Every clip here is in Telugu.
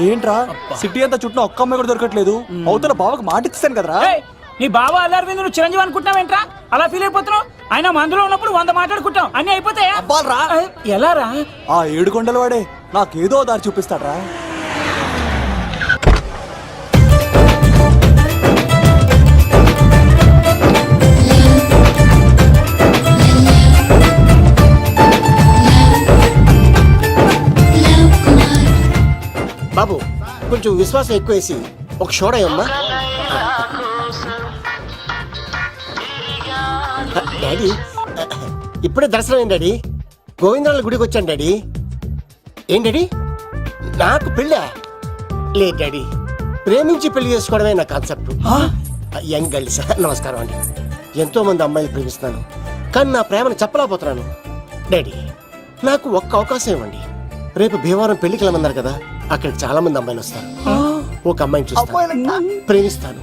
ఏంట్రా సిటీ అంతా చుట్టూ ఒక్క అమ్మాయి కూడా దొరకట్లేదు. అవతల బావకు మాట ఇస్తాను కదరా. నీ బావ అల్లారి మీద నువ్వు చిరంజీవి అనుకుంటున్నావేంట్రా? అలా ఫీల్ అయిపోతున్నావు. ఆయన మందులో ఉన్నప్పుడు 100 మాట్లాడుకుంటాం, అన్ని అయిపోతాయా? అబ్బాల్రా ఎలా రా? ఆ 7 కొండల వాడే నాకేదో దారి చూపిస్తాడ్రా. బాబు కొంచెం విశ్వాసం ఎక్కువేసి ఒక షోడయమ్మా. డాడీ ఇప్పుడే దర్శనం అయింది డాడీ. గోవిందరాల గుడికి వచ్చాను డాడీ. ఏం డాడీ నాకు పెళ్ళా? లేదు డాడీ, ప్రేమించి పెళ్లి చేసుకోవడమే నా కాన్సెప్ట్. యంగ్ గర్ల్స్ నమస్కారం అండి. ఎంతో మంది అమ్మాయిలు ప్రేమిస్తున్నాను, కానీ నా ప్రేమను చెప్పలేకపోతున్నాను. డాడీ నాకు ఒక్క అవకాశం ఇవ్వండి. రేపు భీమవరం పెళ్లికి వెళ్ళమన్నారు కదా, అక్కడికి చాలా మంది అమ్మాయిలు వస్తారు. ఒక అమ్మాయిని చూస్తాను, ప్రేమిస్తాను,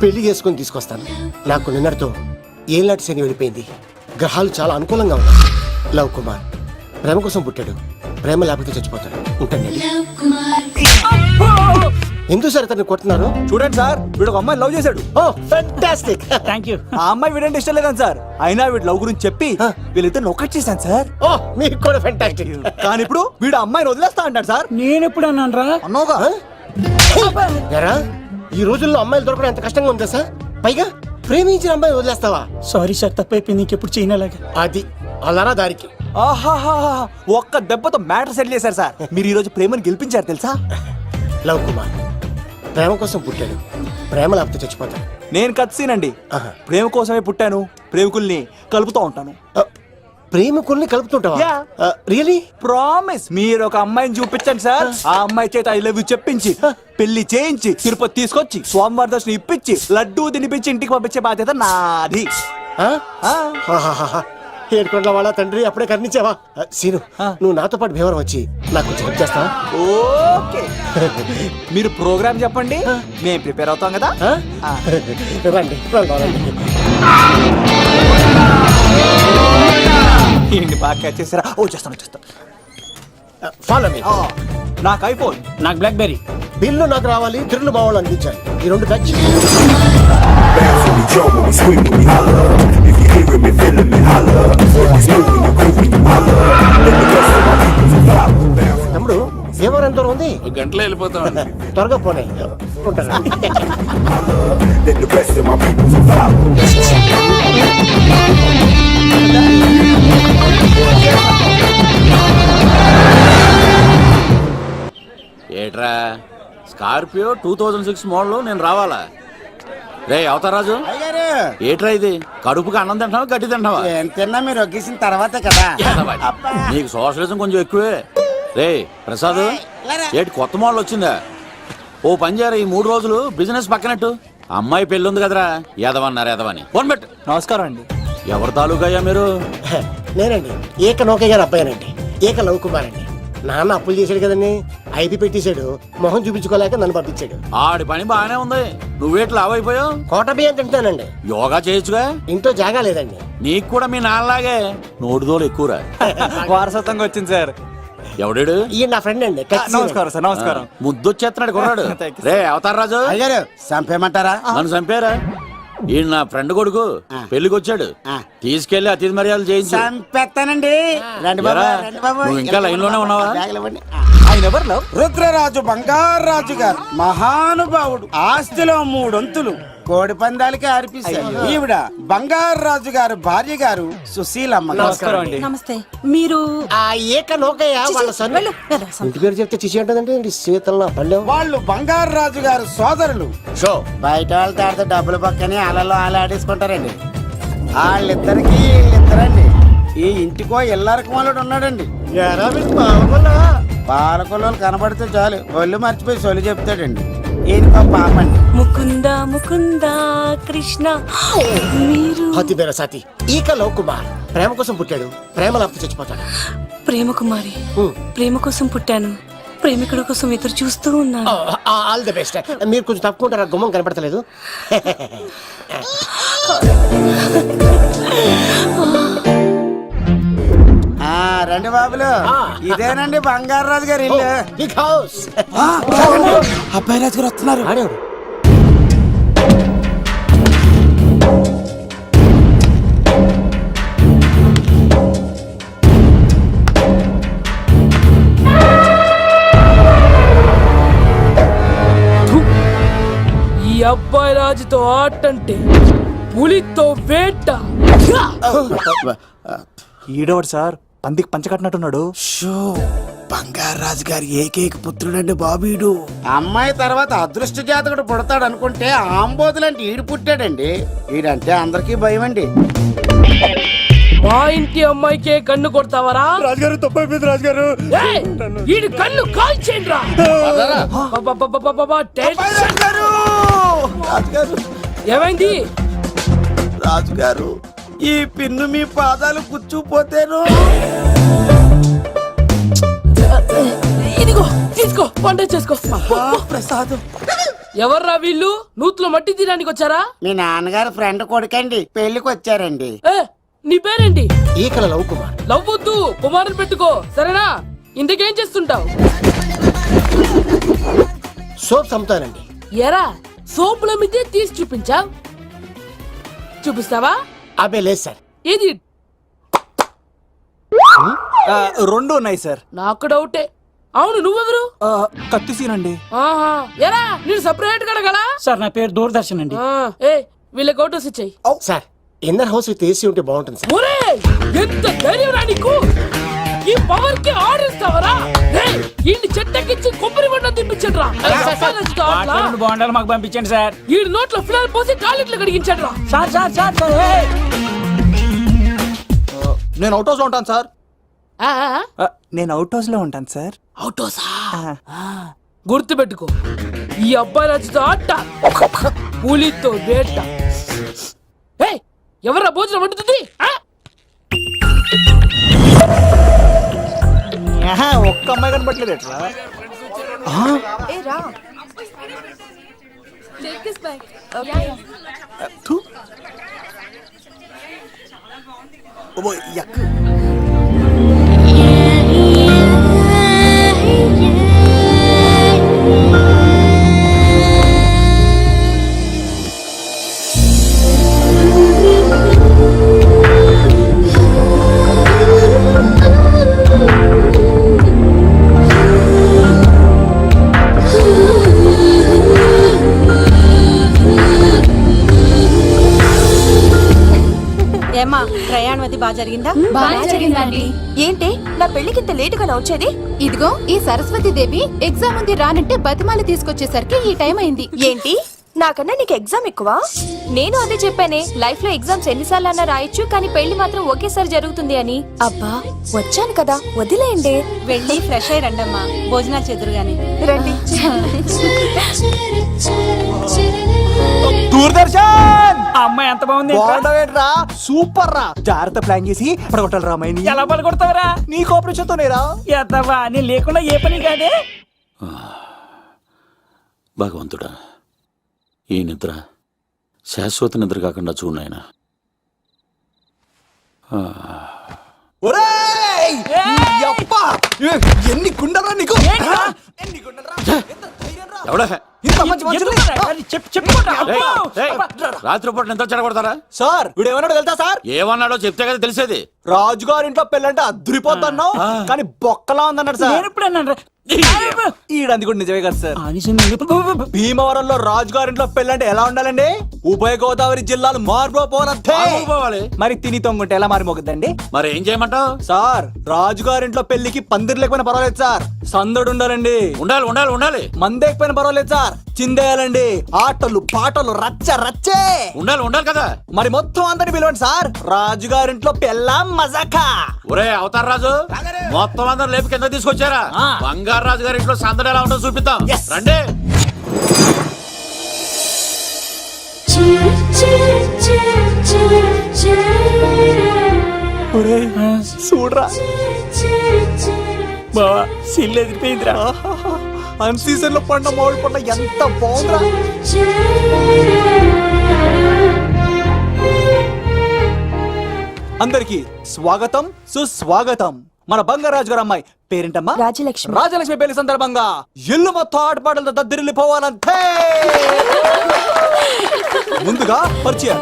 పెళ్లి చేసుకుని తీసుకొస్తాను. నాకు నిన్నటితో ఏలాంటి శని వెళ్ళిపోయింది. గ్రహాలు చాలా అనుకూలంగా ఉన్నాయి. లవ్ కుమార్ ప్రేమ కోసం పుట్టాడు, ప్రేమ లేకపోతే చచ్చిపోతాడు. ఉంటాను. ఎందుకు సార్ అతన్ని కొడుతున్నారు? చూడండి సార్, వీడు ఒక అమ్మాయి లవ్ చేశాడు. Oh fantastic. Thank you. ఆ అమ్మాయి వీడంటే ఇష్టం లేదని సార్, అయినా వీడు లవ్ గురించి చెప్పి వీళ్ళిద్దరు ఒకటి చేశాను సార్. ఓ మీకు కూడా ఫెంటాస్టిక్. కానీ ఇప్పుడు వీడు అమ్మాయిని వదిలేస్తా అంటాడు సార్. నేను ఎప్పుడు అన్నాను రా? అన్నోగా ఎరా ఈ రోజుల్లో అమ్మాయిలు దొరకడం ఎంత కష్టంగా ఉందా సార్? పైగా ప్రేమించిన అమ్మాయి వదిలేస్తావా? సారీ సార్, తప్పైపోయింది. ఇంకెప్పుడు చేయనలాగా. అది అలారా దారికి. ఆహాహా ఒక్క దెబ్బతో మ్యాటర్ సెటిల్ చేశారు సార్. మీరు ఈ రోజు ప్రేమను గెలిపించారు తెలుసా? లవ్ కుమార్ ప్రేమ కోసం పుట్టాడు, ప్రేమ లేకపోతే చచ్చిపోతాడు. నేను కత్సీనండి. ప్రేమ కోసమే పుట్టాను, ప్రేమికుల్ని కలుపుతూ ఉంటాను. ప్రేమికుల్ని కలుపుతుంటావా? రియలీ? ప్రామిస్. మీరు ఒక అమ్మాయిని చూపించండి సార్, ఆ అమ్మాయి చేత ఐ లవ్ యూ చెప్పించి పెళ్లి చేయించి తిరుపతి తీసుకొచ్చి స్వామివారి దర్శనం ఇప్పించి లడ్డూ తినిపించి ఇంటికి పంపించే బాధ్యత నాది. ఏడుకొండ వాళ్ళ తండ్రి అప్పుడే కర్ణించావా? సీను నువ్వు నాతో పాటు భీవరం వచ్చి నాకు కొంచెం హెల్ప్ చేస్తావా? ఓకే. మీరు ప్రోగ్రామ్ చెప్పండి, మేము ప్రిపేర్ అవుతాం కదా. రండి రండి. ఏంటి బాగా క్యాచ్ చేసారా? ఓ చేస్తాను. Follow me. నాకు ఐఫోన్, నాకు బ్లాక్ బెర్రీ. బిల్లు నాకు రావాలి, తిరులు మా వాళ్ళు అనిపించాలి. ఈ రెండు ఖర్చు. తమ్ముడు భీమవరం ఎంత దూరం ఉంది? గంటలో వెళ్ళిపోతాం. త్వరగా పోనీ. ఉంటాను. ఏట్రా స్కార్పియో 2006 మోడల్ నేను రావాలా? రే అవతారాజు, ఏట్రా ఇది? కడుపుకి అన్నం తింటావా గడ్డి తింటావా? తిన్నా మీరు ఒగ్గేసిన తర్వాతే కదా. నీకు సోషలిజం కొంచెం ఎక్కువే. రే ప్రసాద్, ఏటి కొత్త మోడల్ వచ్చిందా? ఓ పని చేయరా, ఈ 3 రోజులు బిజినెస్ పక్కనట్టు. అమ్మాయి పెళ్ళి ఉంది కదరా, ఎదవన్నారు ఎదవని. ఫోన్ పెట్టు. నమస్కారం అండి. ఎవరి తాలూకా అయ్యా మీరు? నేనండి ఏక నౌకయ్య గారు అబ్బాయినండి, ఏక లవ్ కుమార్ అండి. నాన్న అప్పులు చేశాడు కదండి, ఐపీ పెట్టేశాడు. మొహం చూపించుకోలేక నన్ను పంపించాడు. ఆడి పని బాగానే ఉంది, నువ్వేట్లు లావైపోయావు. కోట బియ్యం తింటానండి. యోగా చేయొచ్చుగా. ఇంట్లో జాగా లేదండి. నీకు కూడా మీ నాన్నలాగే నోటిదోలు ఎక్కువరా. వారసత్వంగా వచ్చింది సార్. ఎవడాడు? ఈయన నా ఫ్రెండ్ అండి. నమస్కారం సార్. నమస్కారం. ముద్దొచ్చేస్తున్నాడు కొన్నాడు. రే అవతార్ రాజు, అయ్యారు చంపేయమంటారా? నన్ను చంపారా? ఈయన నా ఫ్రెండ్ కొడుకు పెళ్లికి వచ్చాడు, తీసుకెళ్లి అతిథి మర్యాదలు చేయించు. చంపేస్తానండి. రండి బాబు, రండి బాబు. నువ్వు ఇంకా లైన్ లోనే ఉన్నావా? ఆయన ఎవరు లవ్? రుద్రరాజు బంగారాజు గారు మహానుభావుడు. ఆస్తిలో 3 వంతులు కోడి పందాలకి అర్పిస్తారు. ఈవిడ బంగారాజు గారు భార్య గారు సుశీలమ్మ. నమస్కారం అండి. నమస్తే. మీరు ఆ ఏక నౌకయ్య వాళ్ళ సన్. ఇంటి పేరు చెప్తే చిచి అంటదండి. శీతల పల్లె. వాళ్ళు బంగారాజు గారు సోదరులు. షో బయట వాళ్ళతో ఆడితే డబ్బులు పక్కనే అలలో అలా ఆడేసుకుంటారండి. వీళ్ళిద్దరండి. ఈ ఇంటికో ఇల్లరకం వాళ్ళడు ఉన్నాడండి. పాలకొల్లు కనబడితే చాలు ఒళ్ళు మర్చిపోయి సొలి చెప్తాడండి. ఈయనకో పాపండి. ముకుంద ముకుంద కృష్ణ. మీరు హతి బేర సాతి ఈక లవ్ కుమార్ ప్రేమ కోసం పుట్టాడు, ప్రేమ లేకపోతే చచ్చిపోతాడు. ప్రేమ కుమారి. ప్రేమ కోసం పుట్టాను, ప్రేమికుడు కోసం ఎదురు చూస్తూ ఉన్నాను. All the best. మీరు కొంచెం తప్పుకుంటారా? గుమ్మం కనపడతలేదు. రండి బాబులు ఇదేనండి బంగారాజు గారి ఇల్లు బిగ్ హౌస్. అబ్బాయి రాజు గారు వస్తున్నారు. ఆడేవాడు ఈ అబ్బాయి రాజుతో ఆటంటే పులితో వేట. ఈడోడు సార్ పందికి పంచకట్టినట్టున్నాడు. షో బంగారాజు గారి ఏకైక పుత్రుడండి బాబీడు. అమ్మాయి తర్వాత అదృష్ట జాతకుడు పుడతాడు అనుకుంటే ఆంబోతులంటే ఈడు పుట్టాడండి. ఈడంటే అందరికీ భయం అండి. మా ఇంటి అమ్మాయికే కన్ను కొడతావరా? రాజుగారు తప్పైపోయింది రాజుగారు. ఏయ్, ఈడి కన్ను కాల్చేయండిరా. రాజుగారు ఏమైంది? రాజుగారు ఈ పిన్ను మీ పాదాలు కూర్చుపోతేను. ఇదిగో తీసుకో, వంట చేసుకో. ప్రసాదం. ఎవర్రా వీళ్ళు? నూతులో మట్టి తీయడానికి వచ్చారా? మీ నాన్నగారు ఫ్రెండ్ కొడుకండి, పెళ్లికి వచ్చారండి. ఏ, నీ పేరేంటి? ఈకల లవ్ కుమార్. లవ్వొద్దు, కుమారుని పెట్టుకో, సరేనా? ఇంతకేం చేస్తుంటావు? సోప్స్ అమ్ముతానండి. ఎరా సోపుల మీదే తీసి చూపించావు, చూపిస్తావా? అబ్బే లేదు సార్. ఏది? రెండు ఉన్నాయి సార్. నాకు డౌటే. అవును, నువ్వెవరు? కత్తి సీనండి. ఆహా, ఎరా నేను సపరేట్ కడగలా? సార్ నా పేరు దూరదర్శన్ అండి. ఏ వీళ్ళ గౌటోస్ ఇచ్చాయి. Sir inner house with AC ఉంటే బాగుంటుంది సార్. ఒరే ఎంత ధైర్యం రా నీకు! ఈ పవర్ కి ఆర్డర్ ఇస్తావరా? ఈ చెట్టెక్కించి కొబ్బరి బండ తిప్పించండి రా. రెండు బాండాలు మాకు పంపించండి సార్. ఈ నోట్లో ఫినాల్ పోసి టాయిలెట్లు కడిగించండి రా. సార్ సార్ సార్ సార్ ఏయ్! నేను అవుట్ హౌస్ లో ఉంటాను సార్. ఆ, ఆ, ఆ. నేను అవుట్ హౌస్ లో ఉంటాను సార్. అవుటోసా? గుర్తు పెట్టుకో, ఈ అబ్బాయి రాజుతో ఆట, పులితో వేట. ఏయ్, ఎవరా భోజనం వండుతుంది? ఒక్క అమ్మాయి కనపట్లేదు ఎట్లా? థు. ఓ, యక్. ఏమ్మా ప్రయాణం అది బాగా జరిగిందా? బాగా జరిగిందండి. ఏంటి నా పెళ్లికి ఇంత లేటుగా వచ్చేది? ఇదిగో ఈ సరస్వతి దేవి ఎగ్జామ్ ఉంది రానంటే బతిమాలి తీసుకొచ్చేసరికి ఈ టైం అయింది. ఏంటి నాకన్నా నీకు ఎగ్జామ్ ఎక్కువ? నేను అదే చెప్పానే, లైఫ్ లో ఎగ్జామ్స్ ఎన్నిసార్లు అన్నా రాయొచ్చు, కానీ పెళ్లి మాత్రం ఒకేసారి జరుగుతుంది అని. అబ్బా వచ్చాను కదా వదిలేయండి. వెళ్ళి ఫ్రెష్ అయ్యి రండమ్మా, భోజనాలు చెదురుగాని రండి. దూరదర్శన్ ఆ అమ్మాయి ఎంత బాగుంది. బాగుండవేట్రా? సూపర్ రా. జాగ్రత్త ప్లాన్ చేసి పడగొట్టాలి రామాయణి. ఎలా పలుకొడతావరా? నీ కోఆపరేషన్ తోనేరా. ఎత్తవా నేను లేకుండా ఏ పని కాదే. భగవంతుడా, ఈ నిద్ర శాశ్వత నిద్ర కాకుండా చూడు నాయనా. ఒరేయ్! యప్ప! ఎన్ని గుండెలరా నీకు? ఎన్ని గుండెలరా? ఎంత ధైర్యంరా? ఎవడా ఇంత మంచి మనుషుల్ని? రాత్రిపూట నిద్ర చెడగొడతారా? సార్ వీడు ఏమన్నాడు తెలుసా సార్? ఏమన్నాడో చెప్తే కదా తెలిసేది. రాజుగారి ఇంట్లో పెళ్ళంటే అద్దరిపోతున్నావు, కానీ బొక్కలా ఉందన్నాడు సార్. నేను ఇప్పుడు అన్నాను రా. ఈడంది కూడా నిజమే కదా సార్. భీమవరంలో రాజుగారింట్లో పెళ్ళంటే ఎలా ఉండాలండి? ఉభయ గోదావరి జిల్లాలు మారిపోవాలంటే పోవాలి. మరి తిని తొంగుంటే ఎలా మారిపోతుందండి? మరి ఏం చేయమంటావు? సార్ రాజుగారింట్లో పెళ్లికి పందిరి లేకపోయినా పర్వాలేదు సార్, సందడు ఉండాలండి. ఉండాలి ఉండాలి ఉండాలి. మందేకపోయినా పర్వాలేదు సార్, చిందేయాలండి. ఆటలు పాటలు రచ్చ రచ్చే ఉండాలి ఉండాలి కదా. మరి మొత్తం అందరిని పిలవండి సార్, రాజుగారింట్లో పెళ్ళాం మజాకా. ఒరే అవతార్ రాజు, మొత్తం అందరు లేపు కింద తీసుకొచ్చారా? బంగారు రాజు గారి ఇంట్లో సందడి ఎలా ఉంటుందో చూపిద్దాం. రండి. చూడరా బావా సిల్లు ఎదిరిపోయిందిరా. అన్ సీజన్ లో పండ మామిడి పండ ఎంత బాగుందిరా. అందరికి స్వాగతం సుస్వాగతం. మన బంగారాజు గారు అమ్మాయి పేరేంటమ్మా? రాజలక్ష్మి. రాజలక్ష్మి పెళ్లి సందర్భంగా ఇల్లు మొత్తం ఆటపాటలతో దద్దరిల్లిపోవాలంతే. ముందుగా పరిచయం.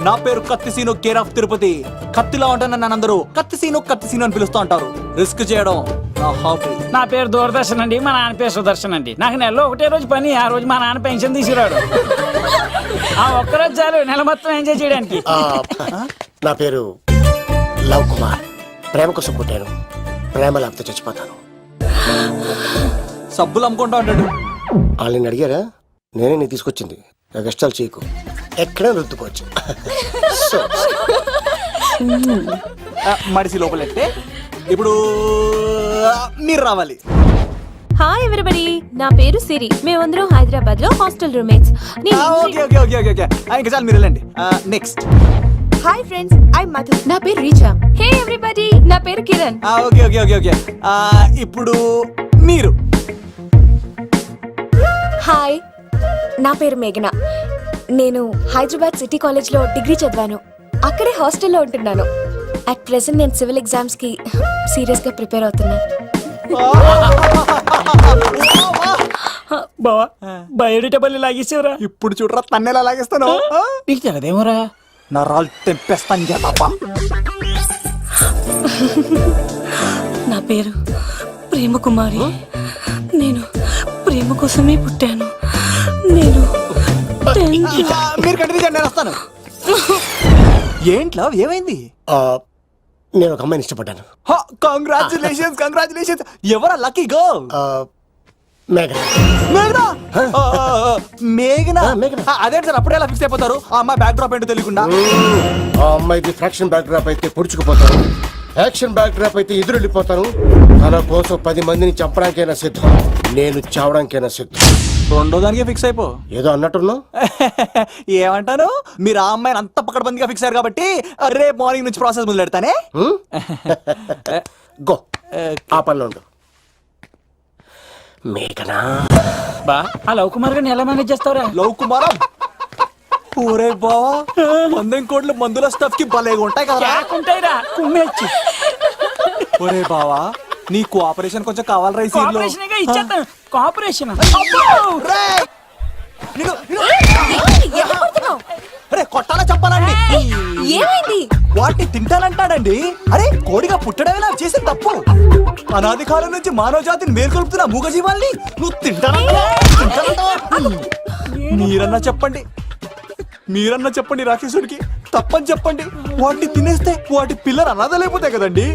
నా పేరు కత్తిసీను, కేర్ ఆఫ్ తిరుపతి. కత్తిలా ఉంటాను నన్ను అందరూ కత్తిసీను అని పిలుస్తూ ఉంటారు. రిస్క్ చేయడం నా హాబీ. నా పేరు దూరదర్శన్ అండి, మా నాన్న పేరు సుదర్శన్ అండి. నాకు నెలలో ఒకటే రోజు పని, ఆ రోజు మా నాన్న పెన్షన్ తీసుకురాడు. ఆ ఒక్కరోజు చాలు నెల మొత్తం ఎంజాయ్ చేయడానికి. నా పేరు లవ్ కుమార్. ప్రేమ కోసం పుట్టాను, ప్రేమ లేకపోతే చచ్చిపోతాను. సబ్బులు అమ్ముకుంటా ఉంటాడు. వాళ్ళని అడిగారా? నేనే నీ తీసుకొచ్చింది. కష్టాలు చేయకు, ఎక్కడ రుద్దుకోవచ్చు. సో, మడిసి లోపలెట్టే. ఇప్పుడు మీరు రావాలి. హాయ్ ఎవరిబడి, నా పేరు సిరి. మేమందరం హైదరాబాద్ లో hostel roommates. Okay okay okay okay okay ఇంకా చాలు, మీరు వెళ్ళండి. Next. Hi friends, I Madhu. నా పేరు రీచా. హే ఎవ్రీబడి, నా పేరు Kiran. Okay okay okay okay ఇప్పుడు మీరు. హాయ్, నా పేరు మేఘన. నేను హైదరాబాద్ సిటీ కాలేజ్ లో డిగ్రీ చదివాను. అక్కడే హాస్టల్లో ఉంటున్నాను. అట్ ప్రెసెంట్ నేను సివిల్ ఎగ్జామ్స్ కి సీరియస్ గా ప్రిపేర్ అవుతున్నా. బావా బయోడేటా బల్లి లాగేసేవరా? ఇప్పుడు చూడరా తన్నెలా లాగేస్తాను. నీకు తెగదేమోరా? నా రాళ్ళు తెంపేస్తాను చెప్పా. నా పేరు ప్రేమ కుమారి. నేను ప్రేమ కోసమే పుట్టాను. నేను మీరు కంటిన్యూ చేయండి, నేను వస్తాను. ఏంట్లో ఏమైంది? నేను ఒక అమ్మాయిని ఇష్టపడ్డాను. Congratulations congratulations. ఎవరా లక్కీ గర్ల్? మేఘన. మేఘనా? మేఘనా? మేఘన. అదే సార్, అప్పుడే ఎలా ఫిక్స్ అయిపోతారు? ఆ అమ్మాయి బ్యాక్ డ్రాప్ ఏంటో తెలియకుండా. ఆ అమ్మాయిది ఫ్రాక్షన్ బ్యాక్ డ్రాప్ అయితే పొడుచుకుపోతాను, యాక్షన్ బ్యాక్ డ్రాప్ అయితే ఎదురెళ్ళిపోతాను. తన కోసం 10 మందిని చంపడానికైనా సిద్ధం, నేను చావడానికైనా సిద్ధం. రెండో దానికి ఫిక్స్ అయిపో. ఏదో అన్నట్టున్నావు. ఏమంటాను, మీరు ఆ అమ్మాయిని అంత పక్కడబందిగా ఫిక్స్ అయ్యారు కాబట్టి రేపు మార్నింగ్ నుంచి ప్రాసెస్ మొదలు పెడతానే. గో, ఆ పనిలో ఉండు. మేఘనా. బా ఆ లవ్ కుమార్ గారిని ఎలా మేనేజ్ చేస్తావురా? లవ్ కుమారా? ఊరే బావా, 100 కోట్ల మందుల స్టఫ్ కి భలేగా ఉంటాయి కదా. ఉంటాయిరా కుమ్మేచ్చి. ఒరే బావా, నీ కోఆపరేషన్ కొంచెం కావాలి రైస్. కోఆపరేషన్ ఇచ్చేస్తాను. కోఆపరేషన్ కొట్టాలా చెప్పాలండి? ఏమైంది? వాటిని తింటానంటాడండి. అరే, కోడిగా పుట్టడమే నాకు చేసిన తప్పు. అనాది కాలం నుంచి మానవ జాతిని మేల్కొల్పుతున్న మూగజీవాల్ని నువ్వు తింటానంటావా? మీరన్నా చెప్పండి, మీరన్నా చెప్పండి రాక్షసుడికి. తప్పని చెప్పండి. వాటిని తినేస్తే వాటి పిల్లలు అనాథలైపోతాయి కదండి.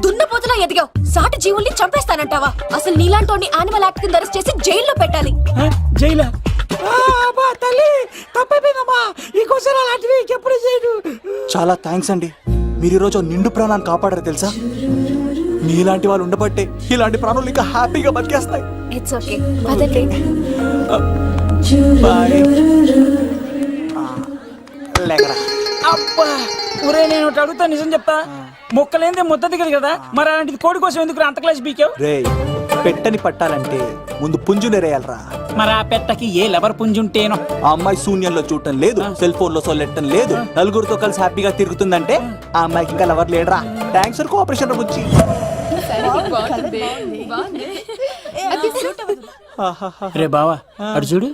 దున్నపోతులా ఎదిగావు, సాటి జీవుల్ని చంపేస్తానంటావా? అసలు నీలాంటి యానిమల్ యాక్ట్ కింద అరెస్ట్ చేసి జైల్లో పెట్టాలి. జైలా? తల్లి తప్పైపోయిందమ్మా, ఇంకోసారి అలాంటివి ఎప్పుడు చేయడు. చాలా థ్యాంక్స్ అండి, మీరు ఈరోజు నిండు ప్రాణాన్ని కాపాడారు తెలుసా. మీలాంటి వాళ్ళు ఉండబట్టే ఇలాంటి ప్రాణులు ఇంకా హ్యాపీగా బతికేస్తాయి. ఇట్స్ ఓకే, పదండి. లేకరా. అబ్బా ఒరే, నేను ఒకటి అడుగుతా, నిజం చెప్తా. మొక్కలేందే ముద్ద దిగదు కదా, మరి అలాంటిది కోడి కోసం ఎందుకు అంత క్లాస్ బీకావు? రే, పెట్టని పట్టాలంటే ముందు పుంజునేరేయాలరా. మరి ఆ పెట్టకి ఏ లవర్ పుంజుంటేనో. ఆ అమ్మాయి శూన్యంలో చూడటం లేదు, సెల్ ఫోన్ లో సొల్లెట్టడం లేదు, నలుగురితో కలిసి హ్యాపీగా తిరుగుతుందంటే ఆ అమ్మాయికి ఇంకా లవర్ లేడరా. థ్యాంక్స్ ఫర్ కోఆపరేషన్ గురించి. రే బావా, అడు చూడు.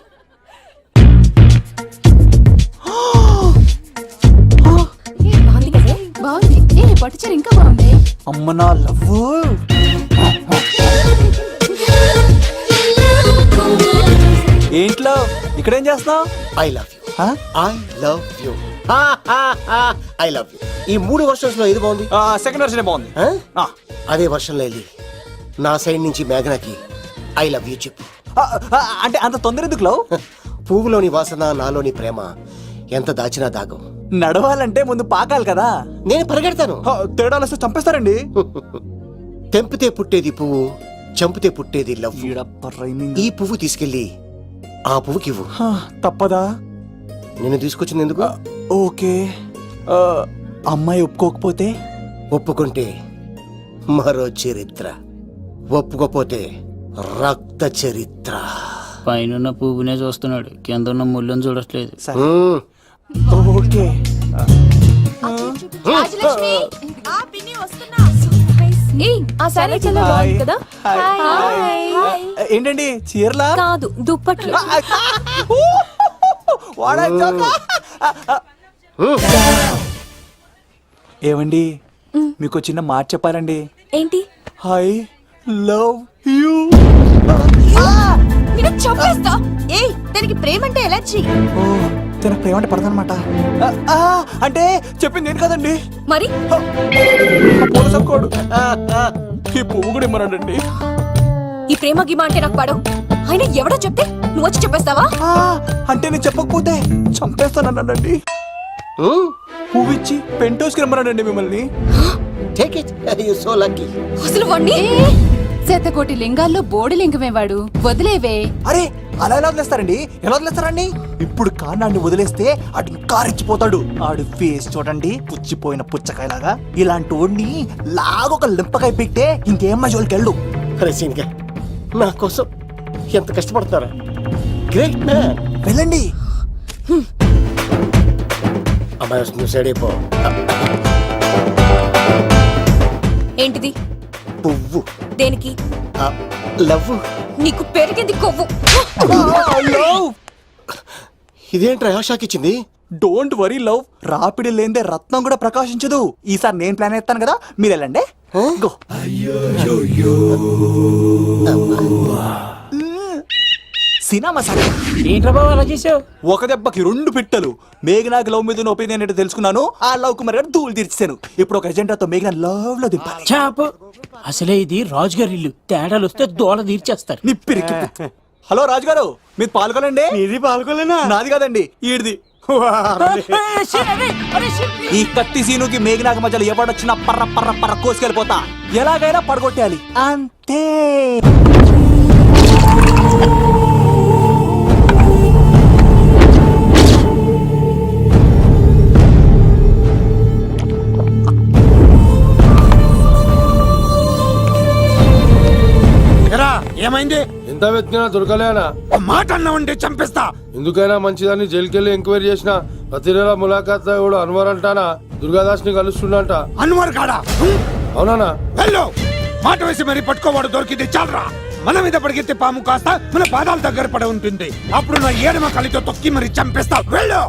బాగుంది కదా? బాగుంది. పట్టుచీర ఇంకా బాగుంది. అమ్మ నా లవ్. ఏంట్లో ఇక్కడేం చేస్తున్నావు? I love you. I love you. I love you. ఈ 3 వర్షన్స్ లో ఏది బాగుంది? సెకండ్ వర్షన్ బాగుంది. ఆ? అదే వర్షంలో వెళ్ళి నా సైడ్ నుంచి మేఘనాకి ఐ లవ్ యూ చెప్పు. అంటే అంత తొందర ఎందుకు లవ్? పువ్వులోని వాసన, నాలోని ప్రేమ ఎంత దాచినా దాగం. నడవాలంటే ముందు పాకాలి కదా. నేను పరిగెడతాను. తేడాలు వస్తే చంపేస్తారండి. తెంపితే పుట్టేది పువ్వు, చంపితే పుట్టేది లవ్. ఈ పువ్వు తీసుకెళ్ళి ఆ పువ్వుకి ఇవ్వు. తప్పదా? నేను తీసుకొచ్చింది ఎందుకు? ఓకే. అమ్మాయి ఒప్పుకోకపోతే? ఒప్పుకుంటే మరో చరిత్ర, ఒప్పుకోపోతే రక్త చరిత్ర. పైన పువ్వునే చూస్తున్నాడు, కింద ఉన్న ముళ్ళని చూడట్లేదు. ఓకే. రాజలక్ష్మి, ఆ పిన్ని వస్తున్నా. ఏ ఆ సారీ చాలా బాగుంది కదా హాయ్. హాయ్. ఏంటండి చీరలా కాదు దుప్పట్లు వాడా జోకా? ఏమండి మీకు చిన్న మాట చెప్పాలండి. ఏంటి ఐ లవ్ యూ. నేను చంపేస్తా. ఏయ్ దానికి ప్రేమ అంటే ఎలర్జీ. ఓ తన ప్రేమ అంటే పడదనమాట. అంటే చెప్పింది నేను కదండి. మరి కోడు ఈ పువ్వు కూడా ఇమ్మన్నాడండి. ఈ ప్రేమ గిమ అంటే నాకు పడవు. అయినా ఎవడో చెప్తే నువ్వు వచ్చి చెప్పేస్తావా? అంటే నేను చెప్పకపోతే చంపేస్తానన్నాడండి. పువ్వు ఇచ్చి పెంటోస్కి రమ్మన్నాడండి మిమ్మల్ని. Take it you so lucky. అసలు వాణ్ణి శతకోటి లింగాల్లో బోడి లింగమేవాడు, వదిలేవే. అరే అలా ఎలా వదిలేస్తారండి? ఎలా వదిలేస్తారండి? ఇప్పుడు కాన్నాడిని వదిలేస్తే ఆడు ఇంకా రెచ్చిపోతాడు. ఆడు ఫేస్ చూడండి, పుచ్చిపోయిన పుచ్చకాయలాగా. ఇలాంటి వాడిని లాగొక లింపకాయ పెట్టే ఇంకేం మజోలికి వెళ్ళు. అరే సీన్గా నా కోసం ఎంత కష్టపడతారా? Great man. వెళ్ళండి. అమ్మాయి వస్తుంది, సైడ్ అయిపో. ఏంటిది? పువ్వు. దేనికి? లవ్. నీకు పెరిగింది కొవ్వు. ఇదేంట్రా షాక్ ఇచ్చింది? డోంట్ వరీ లవ్, రాపిడి లేదే రత్నం కూడా ప్రకాశించదు. ఈసారి నేను ప్లాన్ ఎత్తాను కదా, మీరు వెళ్ళండి. గో. సినిమా సార్ ఏంట్రా బాబు అలా చేసావు? ఒక దెబ్బకి 2 పిట్టలు. మేఘనాకి లవ్ మీద ఉన్న ఒపీనియన్ ఏంటో తెలుసుకున్నాను. ఆ లవ్ కుమార్ గారు ధూళి తీర్చాను. ఇప్పుడు ఒక ఎజెండాతో మేఘనా లవ్ లో దింపాలి. చాపు. అసలే ఇది రాజుగారి ఇల్లు, తేడాలు వస్తే దోళ తీర్చేస్తారు. నిప్పిరికి. హలో రాజుగారు, మీరు పాల్గొనండి. ఇది పాల్గొలేనా? నాది కాదండి, ఈడిది. ఈ కత్తి సీనుకి మేఘనాకి మధ్యలో ఎవడొచ్చినా పర్ర పర్ర పర్ర కోసుకెళ్ళిపోతా. ఎలాగైనా పడగొట్టాలి అంతే. ఏమైంది? ఎంత వెతికినా దొరకలేనా? మాట అన్నావంటే చంపేస్తా. ఎందుకైనా మంచిదని జైలుకెళ్ళి ఎంక్వైరీ చేసిన ప్రతి నెల ములాఖాత్ కూడా అన్వర్ అంటానా దుర్గాదాస్ ని కలుస్తుండంట. అన్వర్ కాడా? అవునా? వెళ్ళు. మాట వేసి మరి పట్టుకోవాడు దొరికింది చాలరా. మన మీద పడిగితే పాము కాస్త మన పాదాల దగ్గర పడి ఉంటుంది. అప్పుడు నా ఏడమ కలితో తొక్కి మరి చంపేస్తా. వెళ్ళు.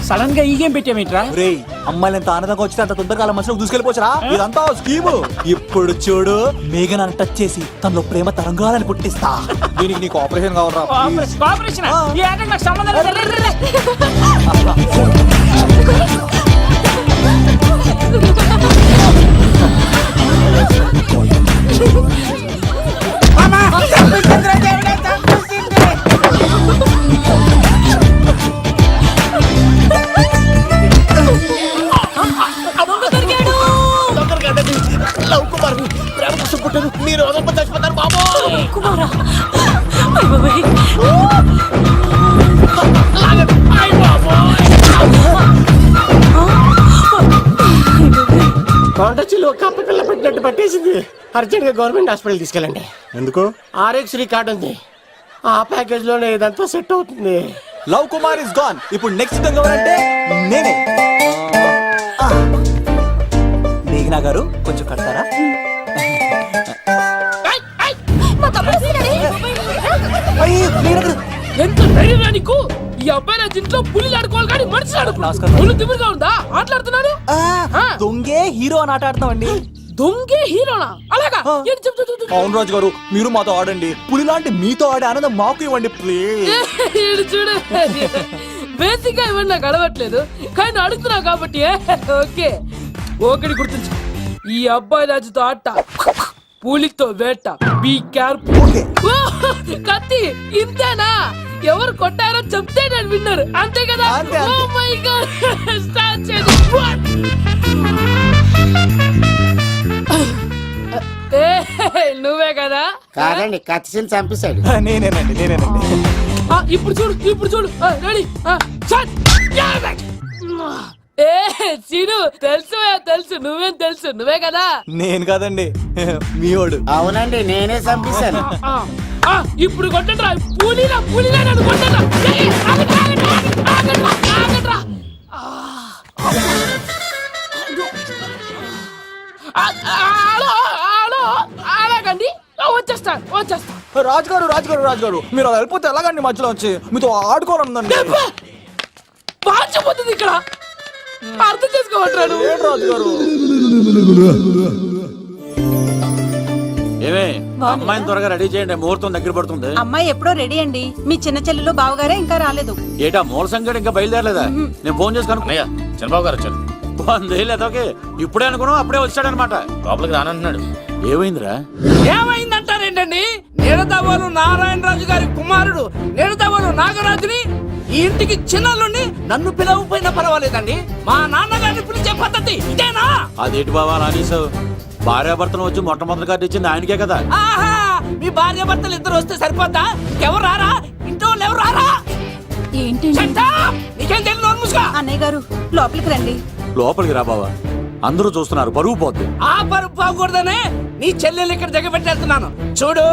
సడన్ గా ఈ గేమ్ పెట్టామేంట్రా? రేయ్, అమ్మాయిలు ఎంత ఆనందంగా వచ్చితే అంత తొందరగా మనుషులకు దూసుకెళ్ళిపోవచ్చురా. ఇదంతా స్కీము. ఇప్పుడు చూడు, మేఘనాన్ని టచ్ చేసి తనలో ప్రేమ తరంగాలని పుట్టిస్తా. దీనికి నీకు ఆపరేషన్ కావాలరా. కోఆపరేషన్ ఈ ఆటకు నాకు సంబంధం లేదు. లవ్ కుమార్ ప్రేమ కోసం పుట్టారు. మీరు వదలకపోతే చచ్చిపోతారు బాబు. కుమారా కాంటాక్ట్ కప్ప పిల్ల పెట్టినట్టు పట్టేసింది. అర్జెంట్ గా గవర్నమెంట్ హాస్పిటల్ తీసుకెళ్ళండి. ఎందుకు? ఆర్ఎక్స్ కార్డు ఉంది. ఆ ప్యాకేజ్ లోనే ఇదంతా సెట్ అవుతుంది. Love Kumar is gone. ఇప్పుడు నెక్స్ట్ ఎవరంటే నేనే. మేఘనా గారు కొంచెం కడతారా? మా తమ్ముడు వస్తున్నాడే. ఎంత ధైర్యం నీకు? ఈ అబ్బాయి నా ఇంట్లో పులిలు ఆడుకోవాలి కానీ మనిషి నమస్కారం. పులి తిమ్మిరిగా ఉందా? ఆటలాడుతున్నాడు. దొంగే హీరో అని ఆట ఆడుతున్నామండి. దొంగే హీరోనా? అలాగా? ఏంటి చెప్పు, చెప్పు, చెప్పు. అవును రాజు గారు, మీరు మాతో ఆడండి. పులి లాంటి మీతో ఆడే ఆనందం మాకు ఇవ్వండి ప్లీజ్. ఈడు చూడు, బేసిక్ గా ఇవన్నీ నాకు అలవట్లేదు కానీ అడుగుతున్నావు కాబట్టి ఓకే. ఒకటి గుర్తుంచు, ఈ అబ్బాయి రాజుతో ఆట, పులితో వేట. Be careful. కత్తి ఇంతేనా? ఎవరు కొట్టారో చెప్తే నేను విన్నారు, అంతే కదా? అంతే, అంతే. Oh my God. Start చేయండి. నువ్వే కదా? కాదండి, కత్తిని చంపేశాడు. నేనేనండి. ఇప్పుడు చూడు, ఇప్పుడు చూడు. రెడీ? ఏ సీను తెలుసు నువ్వేం తెలుసు నువ్వే కదా. నేను కాదండి మీవాడు. అవునండి నేనే చంపేశాను. ఆ, ఆ, ఇప్పుడు కొట్టండి రా పూలీలా నన్ను కొట్టండి. అలాగండి వచ్చేస్తా. రాజుగారు మీరు అలా వెళ్ళిపోతే ఎలాగండి మధ్యలో వచ్చి మీతో ఆడుకోవాలనుందండి. మార్చిపోతుంది ఇక్కడ, అర్థం చేసుకోవట్లేదు. ఏంటి రాజుగారు? ఏమే అమ్మాయిని త్వరగా రెడీ చేయండి, ముహూర్తం దగ్గర పడుతుంది. అమ్మాయి ఎప్పుడో రెడీ అండి. మీ చిన్న చెల్లెలు బావగారే ఇంకా రాలేదు. ఏటా మూల సంగడి ఇంకా బయలుదేరలేదా? నేను ఫోన్ చేసి కనుక్కున్నాయా. చంద్రబాబు గారు వచ్చారు. లేదోకే ఇప్పుడే అనుకున్నాం, అప్పుడే వచ్చాడనమాట. లోపలికి రానంటున్నాడు. ఏమైందిరా? ఏమైందంటారేంటండి? నిడదవోలు నారాయణరాజు గారి కుమారుడు నిడదవోలు నాగరాజుని ఈ ఇంటికి చిన్నల్లుండి నన్ను పిలవకపోయినా పర్వాలేదండి, మా నాన్నగారిని పిలిచే పద్ధతి ఇదేనా? అదేంటి బాబా అలా అనేసావు? భార్యాభర్తను వచ్చి మొట్టమొదటి కార్డు ఇచ్చింది ఆయనకే కదా. ఆహా, మీ భార్య భర్తలు ఇద్దరు వస్తే సరిపోద్దా? ఎవరు రారా? ఇంట్లో వాళ్ళు ఎవరు రారా? ఏంటి Shut up! నీకేం తెలియదు, నోరు మూసుకో. అన్నయ్య గారు లోపలికి రండి. లోపలికి రా బావా, అందరూ చూస్తున్నారు, పరుగు పోద్ది. ఆ పరుపు పోకూడదనే నీ చెల్లెలు ఇక్కడ దిగబెట్టేస్తున్నాను. చూడు,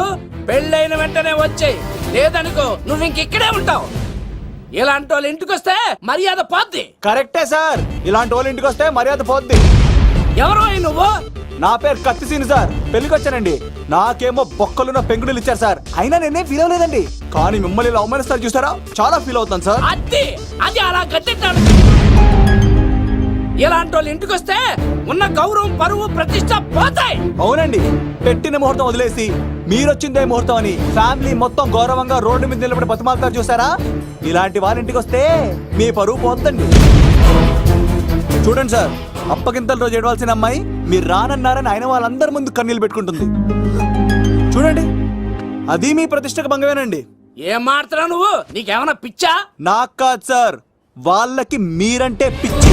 పెళ్ళైన వెంటనే వచ్చేయ్, లేదనుకో నువ్వు ఇంకిక్కడే ఉంటావు. ఇలాంటి వాళ్ళు ఇంటికి వస్తే మర్యాద పోద్ది. కరెక్టే సార్, ఇలాంటి వాళ్ళ ఇంటికి వస్తే మర్యాద పోద్ది. ఎవరో నువ్వు? నా పేరు కత్తిసీని సార్, పెళ్లికి వచ్చానండి. నాకేమో బొక్కలున్న పెంగుడులు ఇచ్చారు సార్, అయినా నేనే ఫీల్ అవ్వలేదండి. కానీ మిమ్మల్ని ఇలా అవమానిస్తారు చూసారా, చాలా ఫీల్ అవుతాను సార్. అది అలా గట్టెట్టాడు. ఇలాంటి వాళ్ళు ఇంటికి వస్తే ఉన్న గౌరవం, పరువు, ప్రతిష్ట పోతాయి. అవునండి, పెట్టిన ముహూర్తం వదిలేసి మీరొచ్చిందే ముహూర్తం అని ఫ్యామిలీ మొత్తం గౌరవంగా రోడ్డు మీద నిలబడి బతిమాలుతారు చూసారా, ఇలాంటి వారి ఇంటికి వస్తే మీ పరువు పోతుందండి. చూడండి సార్, అప్పగింతల రోజు ఏడవలసిన అమ్మాయి మీరు రానన్నారని ఆయన వాళ్ళందరి ముందు కన్నీళ్ళు పెట్టుకుంటుంది. చూడండి, అది మీ ప్రతిష్టకు భంగమేనండి. ఏం మాట్లాడుతున్నావు నువ్వు? నీకేమైనా పిచ్చా? నాకు కాదు సార్, వాళ్ళకి మీరంటే పిచ్చి.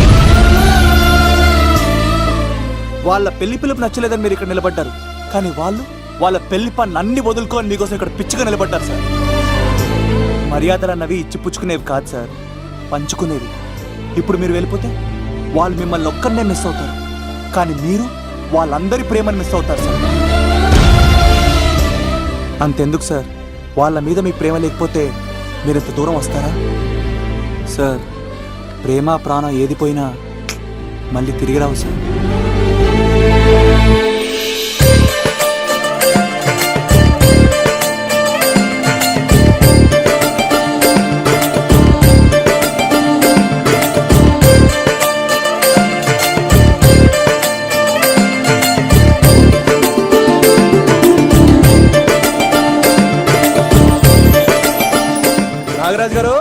వాళ్ళ పెళ్లి పిలుపు నచ్చలేదని మీరు ఇక్కడ నిలబడ్డారు, కానీ వాళ్ళు వాళ్ళ పెళ్లి పనులు అన్ని వదులుకొని మీకోసం ఇక్కడ పిచ్చిగా నిలబడ్డారు సార్. మర్యాదలు అన్నవి ఇచ్చి పుచ్చుకునేవి కాదు సార్, పంచుకునేవి. ఇప్పుడు మీరు వెళ్ళిపోతే వాళ్ళు మిమ్మల్ని ఒక్కరినే మిస్ అవుతారు, కానీ మీరు వాళ్ళందరి ప్రేమను మిస్ అవుతారు సార్. అంతెందుకు సార్, వాళ్ళ మీద మీ ప్రేమ లేకపోతే మీరు ఇంత దూరం వస్తారా సార్? ప్రేమ ప్రాణం ఏది పోయినా మళ్ళీ తిరిగి రావు సార్. నాగరాజ్ గారు,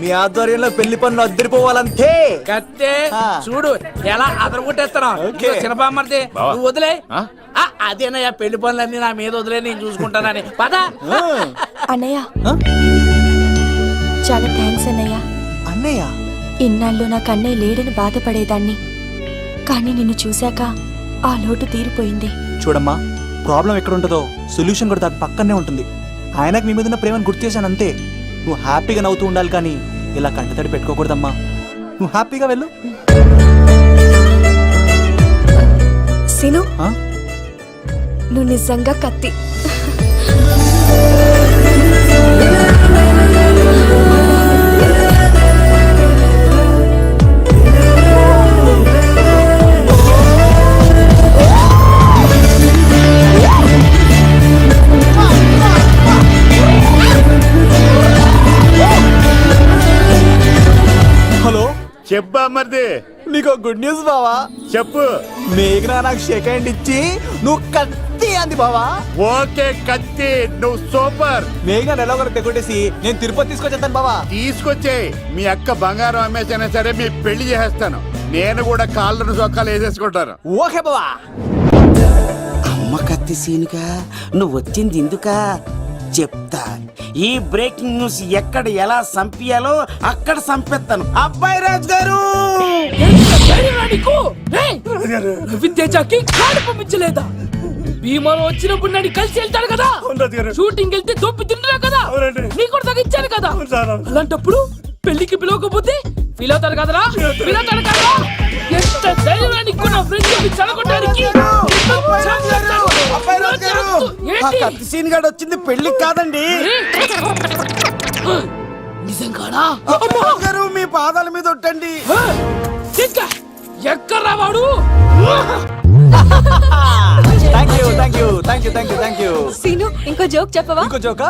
మీ ఆధ్వర్యంలో పెళ్లి పనులు అద్దరిపోవాలంతే. కత్తే చూడు ఎలా అదరగొట్టేస్తున్నావు. ఓకే. చిన్నపామర్ది నువ్వు వదిలే. అదేనయ్యా, పెళ్లి పనులన్నీ నా మీద వదిలే, నేను చూసుకుంటానని. పద. అన్నయ్య, చాలా థ్యాంక్స్ అన్నయ్య. అన్నయ్య, ఇన్నాళ్ళు నాకు అన్నయ్య లేడని బాధపడేదాన్ని, కానీ నిన్ను చూశాక ఆ లోటు తీరిపోయింది. చూడమ్మా, ప్రాబ్లం ఎక్కడ ఉంటుందో సొల్యూషన్ కూడా దాని పక్కనే ఉంటుంది. ఆయనకు మీ మీద ఉన్న ప్రేమను గుర్తు చేశాను అంతే. నువ్వు హ్యాపీగా నవ్వుతూ ఉండాలి, కానీ ఇలా కంటతడి పెట్టుకోకూడదమ్మా. నువ్వు హ్యాపీగా వెళ్ళు. సిను, నువ్వు నిజంగా కత్తి. హలో, చెప్పా మరిది, నీకు గుడ్ న్యూస్ బావా. చెప్పు. మేఘనా నాకు షేక్ హ్యాండ్ ఇచ్చి నువ్వు కత్తి అంది బావా. ఓకే కత్తి, నువ్వు సూపర్. మేఘన ఎలా ఒకరు తెగొట్టేసి నేను తిరుపతి తీసుకొచ్చేస్తాను బావా. తీసుకొచ్చే మీ అక్క బంగారం అమ్మేసైనా సరే మీ పెళ్లి చేసేస్తాను. నేను కూడా కాళ్ళను చొక్కాలు వేసేసుకుంటాను. ఓకే బావా. అమ్మ కత్తి సీనుగా నువ్వు వచ్చింది ఎందుకా చెప్తా. ఈ బ్రేకింగ్ న్యూస్ ఎక్కడ ఎలా సంపియాలో అక్కడ సంపెత్తాను. అబ్బాయి రాజు గారు, విద్యాచాకి కాడు పంపించలేదా? భీమాలో వచ్చినప్పుడు నన్ను కలిసి వెళ్తాడు కదా, షూటింగ్ వెళ్తే దొప్పి తింటున్నా కదా, నీ కూడా తగ్గించాను కదా. అలాంటప్పుడు పెళ్లికి పిలవకపోతే ఫీల్ అవుతాడు కదరా ఫీల్ అవుతాడు కదరా ఎంత ధైర్యాన్ని నా ఫ్రెండ్ చెప్పి చెడగొట్టడానికి కత్తి సీన్ గాడు వచ్చింది పెళ్లికి కాదండి. నిజంగానా గారు మీ పాదాల మీద ఒట్టండి. ఎక్కడ్రా వాడు? Thank you. సీను ఇంకో జోక్ చెప్పవా? ఇంకో జోకా?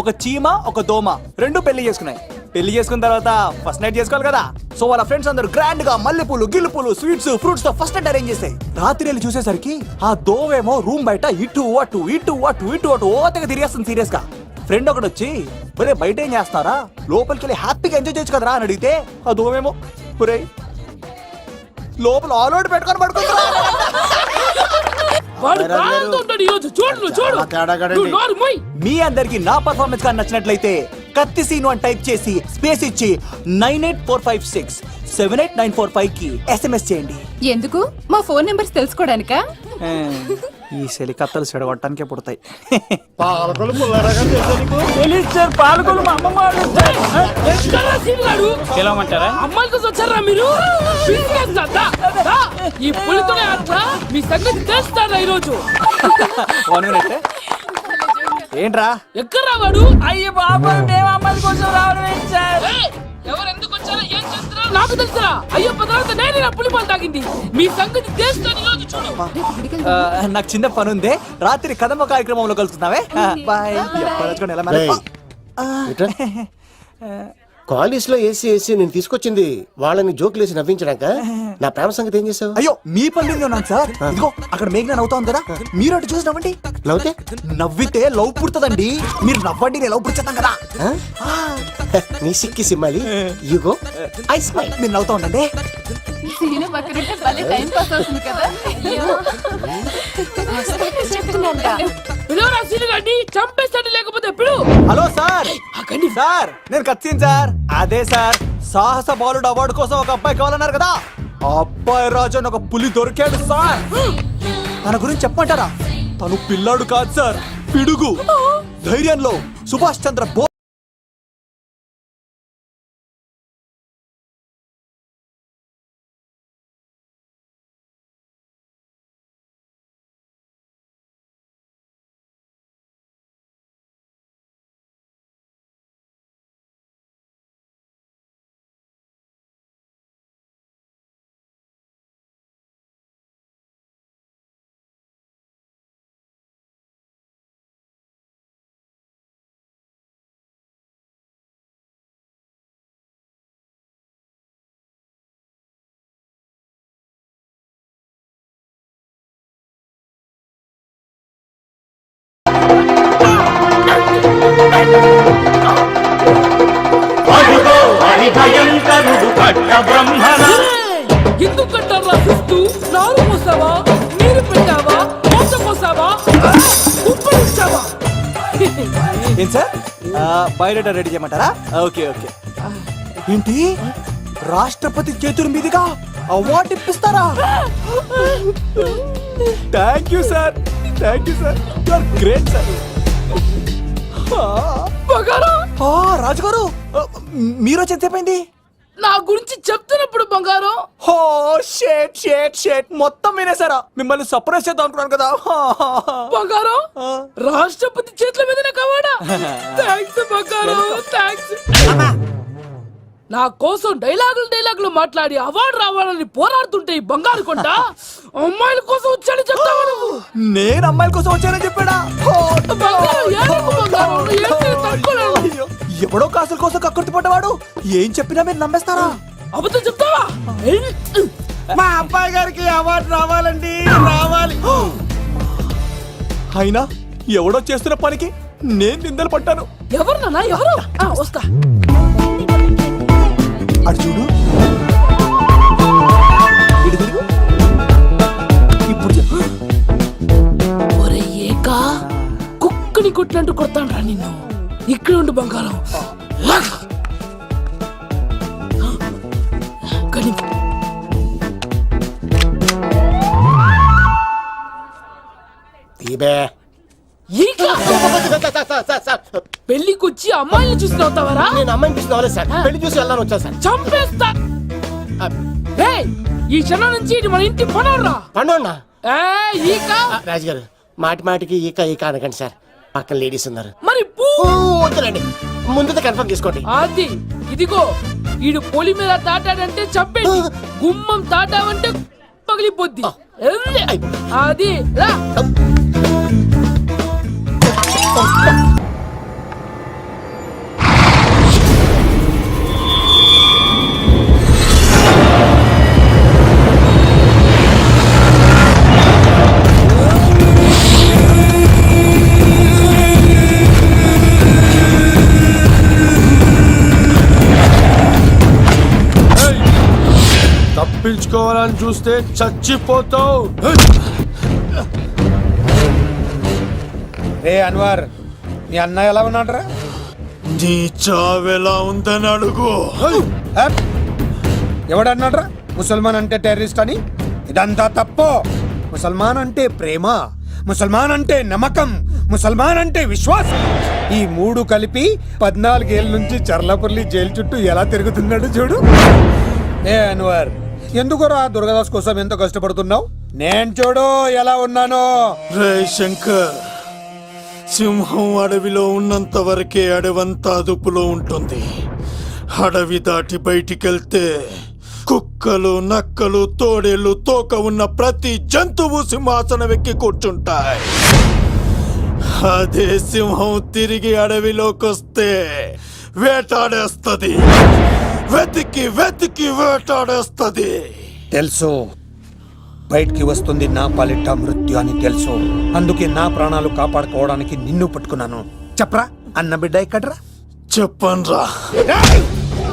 ఒక చీమ ఒక దోమ రెండు పెళ్లి చేసుకున్నాయి. పెళ్లి చేసుకున్న తర్వాత ఫస్ట్ నైట్ చేసుకోవాలి కదా. సో వాళ్ళ ఫ్రెండ్స్ అందరూ గ్రాండ్ గా మల్లెపూలు గిల్లుపూలు స్వీట్స్ ఫ్రూట్స్ తో ఫస్ట్ నైట్ అరేంజ్ చేసాయి. రాత్రి వెళ్ళి చూసేసరికి ఆ దోవేమో రూమ్ బయట ఇటు అటు ఓతగా తిరిగేస్తుంది సీరియస్ గా. ఫ్రెండ్ ఒకటి వచ్చి ఒరే బయట ఏం చేస్తున్నారా, లోపలికి వెళ్ళి హ్యాపీగా ఎంజాయ్ చేయొచ్చు కదరా అని అడిగితే ఆ దోవేమో ఒరే లోపల ఆల్ అవుట్ పెట్టుకొని పడుకుంటా. వాడు ప్రాణంతో ఉంటాడు ఈరోజు. చూడు చూడు నువ్వు నోరు మూయ్. మీ అందరికి నా పర్ఫార్మెన్స్ గా నచ్చినట్లయితే కత్తి సీను అని టైప్ చేసి స్పేస్ ఇచ్చి 984567894 కి SMS చేయండి. ఎందుకు? మా ఫోన్ నెంబర్స్ తెలుసుకోవడానికా? ఈ హెలికాప్టర్లు చెడగొట్టడానికే పుడతాయి. పాలకొలు పుల్లారాగా తెలుసా నీకు? తెలియచారు పాలకొలు మా అమ్మమ్మ వాళ్ళు వచ్చారు. ఎక్కడ్రా సీన్ గాడు? పిలవమంటారా? అమ్మాయిలతో వచ్చారా మీరు? ఈ పులితోనే ఆడరా? మీ సంగతి తెలుస్తారా ఈరోజు? 1 minute. ఏంట్రా ఎక్కడ్రా వాడు? అయ్యో బాబా మేము అమ్మాయిల కోసం రావడం ఏంటి సార్? ఎవరు ఎందుకు వచ్చారో ఏం చేస్తారో నాకు తెలుసురా. అయ్యో పదార్థ నేను నా పులిపాలు తాగింది. మీ సంగతి తెలుస్తాను ఈరోజు. చూడు నాకు చిన్న పని ఉంది. రాత్రి కదమ్మ కార్యక్రమంలో కలుస్తున్నావే. బాయ్. కాలేజ్ లో ఏసీ నేను తీసుకొచ్చింది వాళ్ళని జోకులేసి నవ్వించడాక. నా ప్రేమ సంగతి ఏం చేసావు? అయ్యో మీ పనులు ఉన్నాను సార్. ఇదిగో అక్కడ మేఘన నవ్వుతాం కదా, మీరు అటు చూసి నవ్వండి. నవ్వుతే నవ్వితే లవ్ పుడుతుందండి. మీరు నవ్వండి, నేను లవ్ పుడిచేస్తాం కదా. నీ సిక్కి సిమ్మాలి యుగో ఐ స్మైల్. మీరు నవ్వుతా ఉండండి. సీను పక్కనుంటే భలే టైం పాస్ అవుతుంది కదా. పిలవరా సీన్ గాడిని, చంపేస్తాడు లేకపోతే పిలు. Hello sir. సార్ నేను కత్తిన్ సార్. అదే సార్ సాహస బాలుడు అవార్డు కోసం ఒక అబ్బాయి కావాలన్నారు కదా. ఆ అబ్బాయి రాజు అని ఒక పులి దొరికాడు సార్. తన గురించి చెప్పమంటారా? తను పిల్లాడు కాదు సార్, పిడుగు. ధైర్యంలో సుభాష్ చంద్ర బోస్. ఎందుకు కట్టారా సిస్తూ? నారు పోసావా, నీరు పెట్టావా, మోస పోసావా, ఉప్పు ఇచ్చావా? ఏం సార్ బయోడేటా రెడీ చేయమంటారా? ఓకే. ఏంటి రాష్ట్రపతి చేతుల మీదుగా అవార్డు ఇప్పిస్తారా? Thank you sir. You are great sir. రాజుగారు మీరు వచ్చేసేపోయింది. నా గురించి చెప్తున్నప్పుడు బంగారం. హో షేట్ మొత్తం వినేసారా? మిమ్మల్ని సర్ప్రైజ్ చేద్దాం అనుకున్నాను కదా. బంగారం రాష్ట్రపతి చేతుల మీదనే కావాడా? థ్యాంక్స్ బంగారం, థ్యాంక్స్. నా కోసం డైలాగులు మాట్లాడి అవార్డు రావాలని పోరాడుతుంటే ఈ బంగారు కొండ అమ్మాయిల కోసం వచ్చాడని చెప్తావా నువ్వు? నేను అమ్మాయిల కోసం వచ్చానని చెప్పాడా? ఎవడో కాసుల కోసం కక్కుర్తి పడ్డవాడు ఏం చెప్పినా మీరు నమ్మేస్తారా? అబద్ధం చెప్తావా? మా అబ్బాయి గారికి అవార్డు రావాలండి, రావాలి. అయినా ఎవడో చేస్తున్న పనికి నేను నిందలు పడ్డాను. ఎవరు నాన్న ఎవరు? వస్తా. అటు చూడు. ఇప్పుడు ఒరే ఏకా, కుక్కని కొట్టినట్టు కొడతాను రా నిన్ను. ఇక్కడ ఉండు బంగారం. ఈక పెళ్లికి వచ్చి అమ్మాయిని చూసి నవ్వుతావరా? నేను అమ్మాయిని చూసి నవ్వలేదు సార్, పెళ్లి చూసి వెళ్ళాలని వచ్చాను సార్. చంపేస్తా. రేయ్, ఈ క్షణం నుంచి ఇది మన ఇంటి పనోడ్రా. పండుగ ఈక రాజుగారు, మాటి మాటికి ఈక ఈక అనకండి సార్, పక్కన లేడీస్ ఉన్నారు. మరి పూ. వద్దులండి, ముందు కన్ఫర్మ్ చేసుకోండి. అది ఇదిగో, ఈడు పొలి మీద తాటాడంటే చంపేది, గుమ్మం తాటావంటే పగిలిపోద్ది. అది రా. తప్పించుకోవాలని చూస్తే చచ్చిపోతావు. రే అన్వర్, నీ అన్న ఎలా ఉన్నాడరా? నీ చావెలా ఉందని అడుగు. ఎవడన్నాడ్రా ముసల్మాన్ అంటే టెర్రరిస్ట్ అని? ఇదంతా తప్పు. ముసల్మాన్ అంటే ప్రేమ, ముసల్మాన్ అంటే నమ్మకం, ముసల్మాన్ అంటే విశ్వాసం. ఈ మూడు కలిపి 14 ఏళ్ళ నుంచి చర్లపల్లి జైలు చుట్టూ ఎలా తిరుగుతున్నాడు చూడు. ఏ అన్వర్, ఎందుకురా దుర్గాదాస్ కోసం ఎంతో కష్టపడుతున్నావు? నేను చూడు ఎలా ఉన్నానో. రే శంకర్, సింహం అడవిలో ఉన్నంత వరకే అడవంతా అదుపులో ఉంటుంది. అడవి దాటి బయటికెళ్తే కుక్కలు, నక్కలు, తోడేళ్లు, తోక ఉన్న ప్రతి జంతువు సింహాసనం ఎక్కి కూర్చుంటాయి. అదే సింహం తిరిగి అడవిలోకి వస్తే వేటాడేస్తది, వెతికి వెతికి వేటాడేస్తది. తెలుసు, బయటికి వస్తుంది నా పాలిట మృత్యు అని తెలుసు. అందుకే నా ప్రాణాలు కాపాడుకోవడానికి నిన్ను పట్టుకున్నాను. చెప్పరా, అన్న బిడ్డ ఎక్కడ్రా? చెప్పన్రా.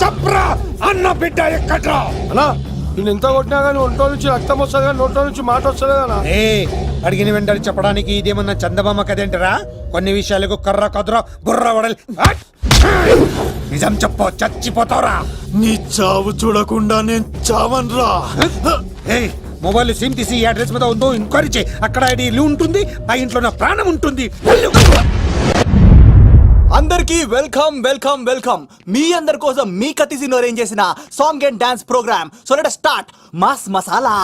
చెప్పరా, అన్న బిడ్డ ఎక్కడ్రా? అన్నా, నేను ఎంత కొట్టినా కానీ ఒంట్లో నుంచి రక్తం వస్తుంది కానీ నోట్లో నుంచి మాట వస్తుంది కదా. అడిగిన వెంటనే చెప్పడానికి ఇదేమన్నా చందమామ కదేంటరా? కొన్ని విషయాలకు కర్ర కదురా, బుర్ర వడలి. నిజం చెప్పు, చచ్చిపోతావురా. నీ చావు చూడకుండా నేను చావన్రా. మొబైల్ సిమ్ తీసి ఈ అడ్రస్ మీద ఉందో ఎంక్వైరీ చేయి. అక్కడ ఐడి ఉంటుంది, ఆ ఇంట్లో నా ప్రాణం ఉంటుంది. అందరికీ వెల్కమ్ వెల్కమ్ వెల్కమ్. మీ అందరి కోసం మీ కతిసిన్ అరేంజ్ చేసిన song and dance programme. So let start mass masala.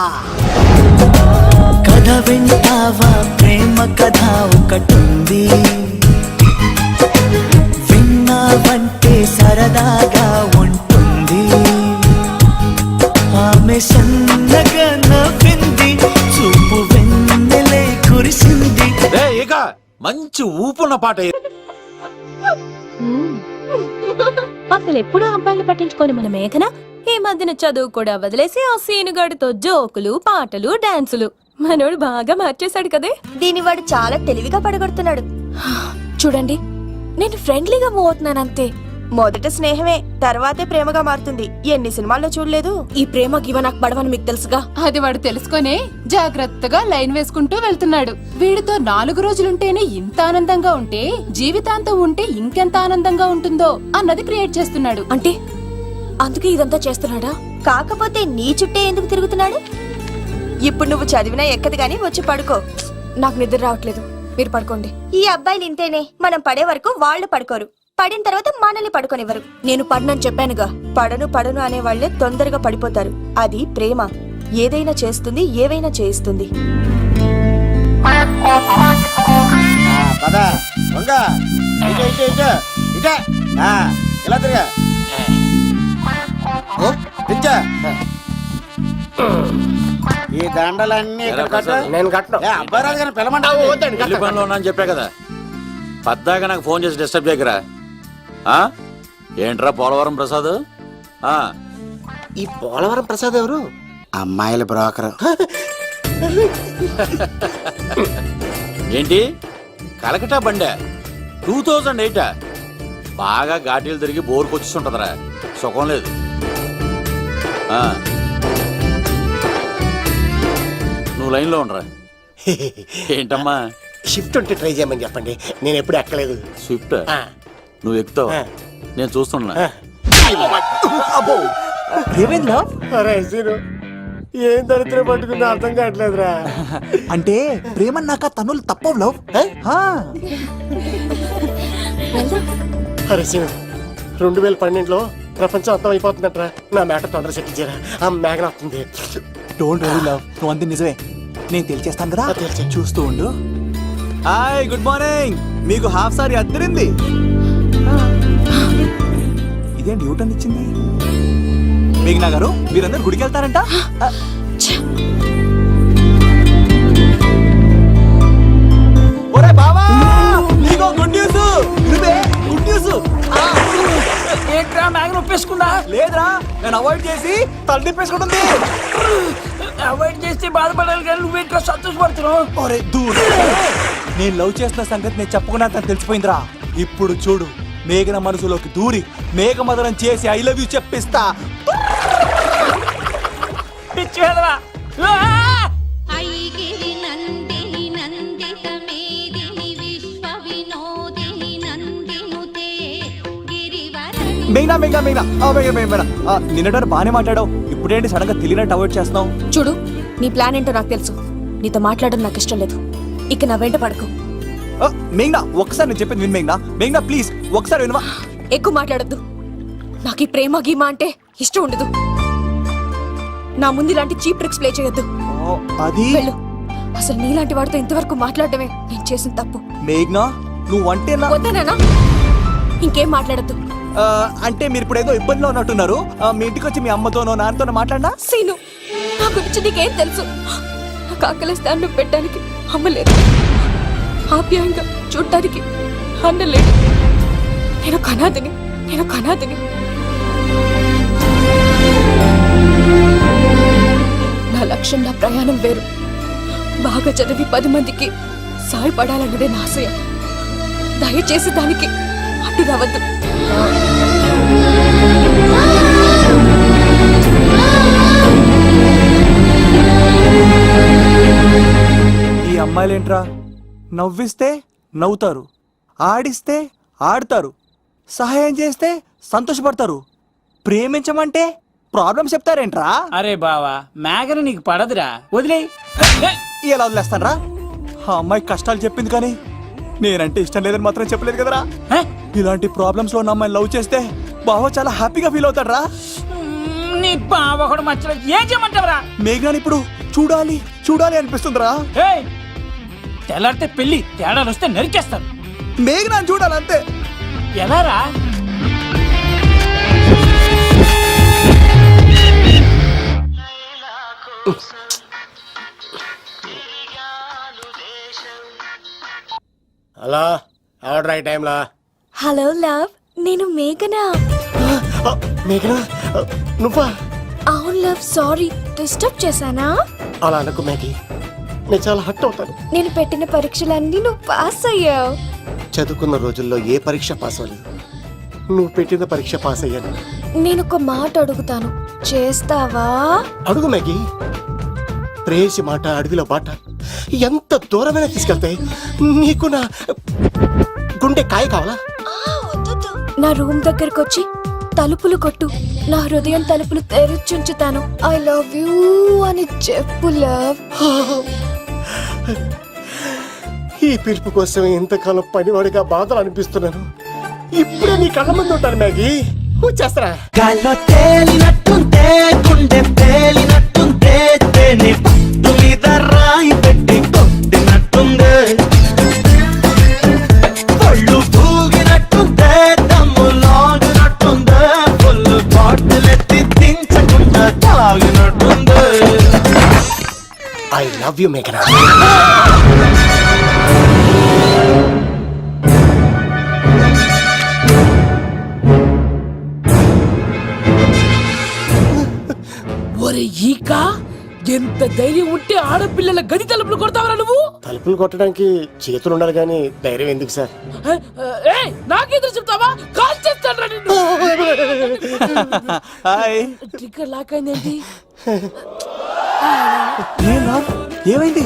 కథ వింటావా, ప్రేమ కథ ఒకటుంది, విన్నావంటే సరదాగా ఉంటుంది. ఆమె సన్నగా నవ్వింది, చూపు వెన్నెలే కురిసింది. ఇక మంచి ఊపున్న పాట. అసలు ఎప్పుడూ అబ్బాయిలు పట్టించుకొని మన మేఘన ఈ మధ్యన చదువు కూడా వదిలేసి ఆ సీనుగాడితో జోకులు, పాటలు, డాన్సులు. మనోడు బాగా మార్చేశాడు కదే. దీని వాడు చాలా తెలివిగా పడగొడుతున్నాడు. చూడండి, నేను ఫ్రెండ్లీగా మూవ్ అవుతున్నాను అంతే. మొదట స్నేహమే, తర్వాతే ప్రేమగా మారుతుంది. ఎన్ని సినిమాల్లో చూడలేదు? ఈ ప్రేమ గివ నాకు పడవని మీకు తెలుసుగా. అది వాడు తెలుసుకొనే జాగ్రత్తగా లైన్ వేసుకుంటూ వెళ్తున్నాడు. వీడితో 4 రోజులుంటేనే ఇంత ఆనందంగా ఉంటే జీవితాంతం ఉంటే ఇంకెంత ఆనందంగా ఉంటుందో అన్నది క్రియేట్ చేస్తున్నాడు. అంటే అందుకే ఇదంతా చేస్తున్నాడా? కాకపోతే నీ చుట్టే ఎందుకు తిరుగుతున్నాడు? ఇప్పుడు నువ్వు చదివినా ఎక్కదు గానీ వచ్చి పడుకో. నాకు నిద్ర రావట్లేదు, మీరు పడుకోండి. ఈ అబ్బాయిలు ఇంతేనే, మనం పడే వరకు వాళ్ళు పడుకోరు, పడిన తర్వాత మనల్ని పడుకోనివ్వరు. నేను పడనని చెప్పానుగా. పడను పడను అనే వాళ్లే తొందరగా పడిపోతారు. అది ప్రేమ, ఏదైనా చేస్తుంది, ఏవైనా చేయిస్తుంది. ఇలా తిరిగా ఈ దండలన్నీ నేను కట్టను. అబ్బాయి రాజు గారిని పిలమంటావు? పెళ్లి పనిలో ఉన్నా అని చెప్పా కదా. పద్దాక నాకు ఫోన్ చేసి డిస్టర్బ్ చేయకరా. ఏంట్రా పోలవరం ప్రసాద్? ఈ పోలవరం ప్రసాద్ ఎవరు? అమ్మాయిల బ్రోకర్. ఏంటి కలకటా బండే 2008? బాగా ఘాటీలు తిరిగి బోర్కి వచ్చేస్తుంటదరా, సుఖం లేదు. నువ్వు లైన్లో ఉండరా. ఏంటమ్మా? షిఫ్ట్ ఉంటే ట్రై చేయమని చెప్పండి, నేను ఎప్పుడు ఎక్కలేదు. స్విఫ్ట్ నువ్వు ఎక్కుతావు, నేను చూస్తున్నా. ఏం దరిద్రం పట్టుకుందో అర్థం కావట్లేదురా. అంటే ప్రేమన్నాక తనులు తప్పవు లవ్. అరే సీను, 2012లో ప్రపంచం అర్థం అయిపోతుందట్రా. నా మేక తొందర చెక్కించారా, ఆ మేఘన వస్తుంది. డోంట్ వరీ లవ్, నువ్వు అంది నిజమే. నేను తెలిచేస్తాను కదా, తెలిసే. చూస్తూ ఉండు. Hi, good morning. మీకు హాఫ్ సారీ అద్దరింది. ఇదేంటి యూటర్న్ ఇచ్చింది? మేఘనా గారు, మీరందరూ గుడికి వెళ్తారంట? ఒరే బావా, నీకో గుడ్ న్యూస్. Good news. ఏంట్రా మ్యాగ్ ఒప్పేసుకుందా? లేదురా, నేను అవాయిడ్ చేసి తల తిప్పేసుకుంటుంది. అవాయిడ్ చేస్తే బాధపడాలి కానీ నువ్వేంట్రా సంతోషపడుతున్నావు? ఒరే దూర్, నేను లవ్ చేస్తున్న సంగతి నేను చెప్పకుండా తను తెలిసిపోయిందిరా. ఇప్పుడు చూడు, మేఘన మనసులోకి దూరి మేఘమదనం చేసి ఐ లవ్ యూ చెప్పిస్తా. పిచ్చి వేదవా. మేఘనా మేఘనా మేఘనా మేఘనా, నిన్నటి బానే మాట్లాడావు, ఇప్పుడేంటి సడన్ గా తెలియనట్టు అవాయిడ్ చేస్తున్నావు? చూడు, నీ ప్లాన్ ఏంటో నాకు తెలుసు. నీతో మాట్లాడడం నాకు ఇష్టం లేదు. ఇక నా వెంట పడకు. మేఘనా, ఒక్కసారి నేను చెప్పింది విను. మేఘనా మేఘనా ప్లీజ్ ఒక్కసారి వినవా? ఎక్కువ మాట్లాడొద్దు. నాకు ఈ ప్రేమ గీమా అంటే ఇష్టం ఉండదు. నా ముందు ఇలాంటి చీప్ ట్రిక్స్ ప్లే చేయొద్దు. అది వెళ్ళు. అసలు నీలాంటి వాడితో ఇంతవరకు మాట్లాడటమే నేను చేసిన తప్పు. మేఘనా, నువ్వంటే నా వద్దనా? ఇంకేం మాట్లాడద్దు. అంటే మీరు ఇప్పుడు ఏదో ఇబ్బందిలో ఉన్నట్టున్నారు. మీ ఇంటికి వచ్చి మీ అమ్మతోనో నాన్నతోనో మాట్లాడినా? సీను, నా గురించి నీకేం తెలుసు? నాకు ఆకలిస్తే అన్నం పెట్టడానికి అమ్మ లేదు, ఆప్యాయంగా చూడటానికి అన్న లేడు. నేను కనాదిని. నా లక్ష్యం, నా ప్రయాణం వేరు. బాగా చదివి 10 మందికి సాయపడాలన్నదే నా ఆశయం. దయచేసి దానికి అడ్డు రావద్దు. ఈ అమ్మాయిలేంట్రా, నవ్విస్తే నవ్వుతారు, ఆడిస్తే ఆడతారు, సహాయం చేస్తే సంతోషపడతారు, ప్రేమించమంటే ప్రాబ్లం చెప్తారేంట్రా? అరే బావా, మేఘన నీకు పడదురా, వదిలే. ఎలా వదిలేస్తానరా? ఆ అమ్మాయి కష్టాలు చెప్పింది కానీ నేనంటే ఇష్టం లేదని మాత్రం చెప్పలేదు కదరా. ఇలాంటి ప్రాబ్లమ్స్ లో ఉన్న అమ్మాయిని లవ్ చేస్తే బావ చాలా హ్యాపీగా ఫీల్ అవుతాడరా. నీ బావ కూడా మచ్చలేదు. ఏం చేయమంటావరా? మేఘనాని ఇప్పుడు చూడాలి అనిపిస్తుందిరా. తెల్లారితే పెళ్లి, తేడాలు వస్తే నరికేస్తారు. మేఘనాని చూడాలంతే. ఎలా రా? హలో, ఎవడు రైట్ టైంలా? హలో లవ్, నేను మేఘనా. మేఘనా, నువ్వా? అవును లవ్, సారీ డిస్టర్బ్ చేశానా? అలా అనుకో మేఘి, నేను చాలా హర్ట్ అవుతాను. నేను పెట్టిన పరీక్షలన్నీ నువ్వు పాస్ అయ్యావు. చదువుకున్న రోజుల్లో ఏ పరీక్ష పాస్ అవ్వలేదు. నువ్వు పెట్టిన పరీక్ష పాస్ అయ్యాను. నేను ఒక మాట అడుగుతాను, చేస్తావా? అడుగు మేఘి. ప్రేయసి మాట అడవిలో బాట ఎంత దూరమైనా తీసుకెళ్తాయి. నీకు నా గుండె కాయ కావాలా? నా రూమ్ దగ్గరకు వచ్చి తలుపులు కొట్టు, నా హృదయం తలుపులు తెరిచుంచుతాను. ఐ లవ్ యూ అని చెప్పు లవ్. ఈ పిలుపు కోసం ఇంతకాలం పనివాడిగా బాధలు అనిపిస్తున్నాను. ఇప్పుడే నీ కళ్ళ ముందు ఉంటాను మ్యాగీ. వచ్చేస్తారా? గాల్లో తేలినట్టుంటే, గుండె తేలినట్టుంటే, తేనె పట్టు మీద రాయి పెట్టి కొట్టినట్టుందే, ఒళ్ళు తూగినట్టుంటే, దమ్ము లాగినట్టుందే, ఫుల్ బాటిల్ ఎత్తి దించకుండా తాగినట్టుందే. ఐ లవ్ యూ మేఘనా. ఒరే ఈక, ఎంత ధైర్యం ఉంటే ఆడపిల్లల గది తలుపులు కొడతావరా నువ్వు? తలుపులు కొట్టడానికి చేతులు ఉండాలి కానీ ధైర్యం ఎందుకు సార్? నాకెదురు చెప్తావా? కాల్ చేస్తాను నిన్ను. హాయ్. ట్రిగ్గర్ లాక్ అయిందేంటి? ఏమైంది?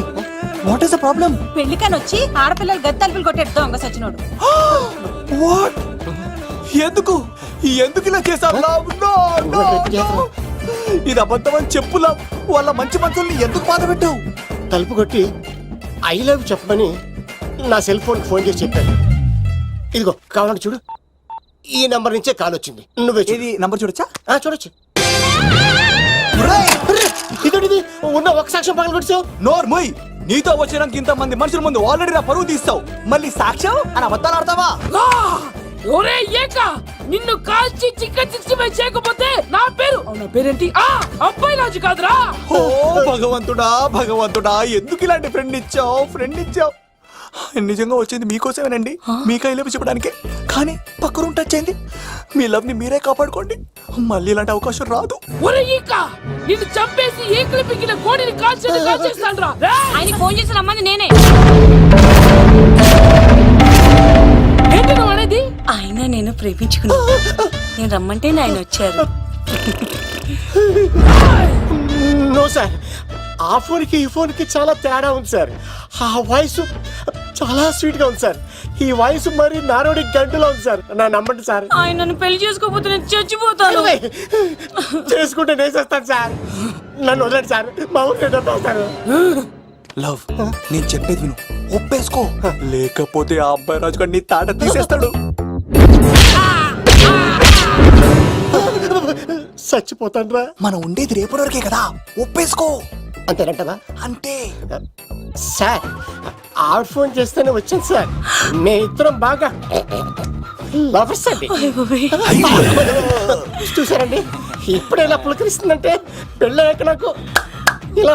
What is the problem? పెళ్లికని వచ్చి ఆడపిల్లలు గది తలుపులు కొట్టేడు దొంగ సచ్చినోడు. వాట్? ఎందుకు ఇలా చేసావు? ఇది అబద్ధం అని చెప్పులా వాళ్ళ మంచి మనుషుల్ని ఎందుకు బాధ పెట్టావు? తలుపు కొట్టి ఐ లవ్ చెప్పమని నా సెల్ ఫోన్ ఫోన్ చేసి చెప్పాను. ఇదిగో కావాలంటే చూడు, ఈ నంబర్ నుంచే కాల్ వచ్చింది. నువ్వే చూడు. ఇది నంబర్ చూడొచ్చా? చూడొచ్చు. ఇదేంటిది? ఉన్న ఒక సాక్ష్యం పగల కొట్టావు. నోర్ మొయ్, నీతో వచ్చినాక ఇంత మంది మనుషుల ముందు ఆల్రెడీ నా పరువు తీస్తావు, మళ్ళీ సాక్ష్యం అని అబద్ధాలు ఆడతావా? ఒరే ఏక, నిన్ను కాల్చి చికెన్ 65 చేయకపోతే నా పేరేంటి? అబ్బాయి రాజు కాదురా. ఓ భగవంతుడా భగవంతుడా, ఎందుకు ఇలాంటి ఫ్రెండ్ ఇచ్చావు? నిజంగా వచ్చింది మీకోసమేనండి, మీకు ఐ లవ్ చెప్పడానికే. కానీ పక్క రూమ్ టచ్ అయింది. మీ లవ్ ని మీరే కాపాడుకోండి, మళ్ళీ ఇలాంటి అవకాశం రాదు. ఒరే ఈక, నిన్ను చంపేసి ఏకలు పిగిన కోడిని కాల్చేస్తాను రా. ఆయన ఫోన్ చేసి రమ్మని నేనే. ఏంటి నువ్వు అనేది? ఆయన నేను ప్రేమించుకున్నాను. నేను రమ్మంటే ఆయన వచ్చారు. నో సార్, ఆ ఫోన్కి ఈ ఫోన్కి చాలా తేడా ఉంది సార్. ఆ వాయిస్ చాలా స్వీట్ గా ఉంది సార్. ఈ వాయిస్ మరి నారోడి గంటలో ఉంది సార్. నా నమ్మండి సార్. ఆయన నన్ను పెళ్లి చేసుకోకపోతే నేను చచ్చిపోతాను. చేసుకుంటే నేను చేస్తాను సార్. నన్ను వదలండి సార్, మా ఊరికి వస్తారు. లవ్, నేను చెప్పేది విను, ఒప్పేసుకో, లేకపోతే ఆ అబ్బాయి రాజు గారిని తాట తీసేస్తాడు. చచ్చిపోతాను రా. మనం ఉండేది రేపటి వరకే కదా, ఒప్పేసుకో. అంతేనంటదా? అంతే సార్, ఆవిడ ఫోన్ చేస్తేనే వచ్చాను సార్. మే ఇద్దరం బాగా లవర్స్ అండి. చూసారండి, ఇప్పుడు ఎలా పులకరిస్తుందంటే పెళ్ళయ్యాక నాకు ఇలా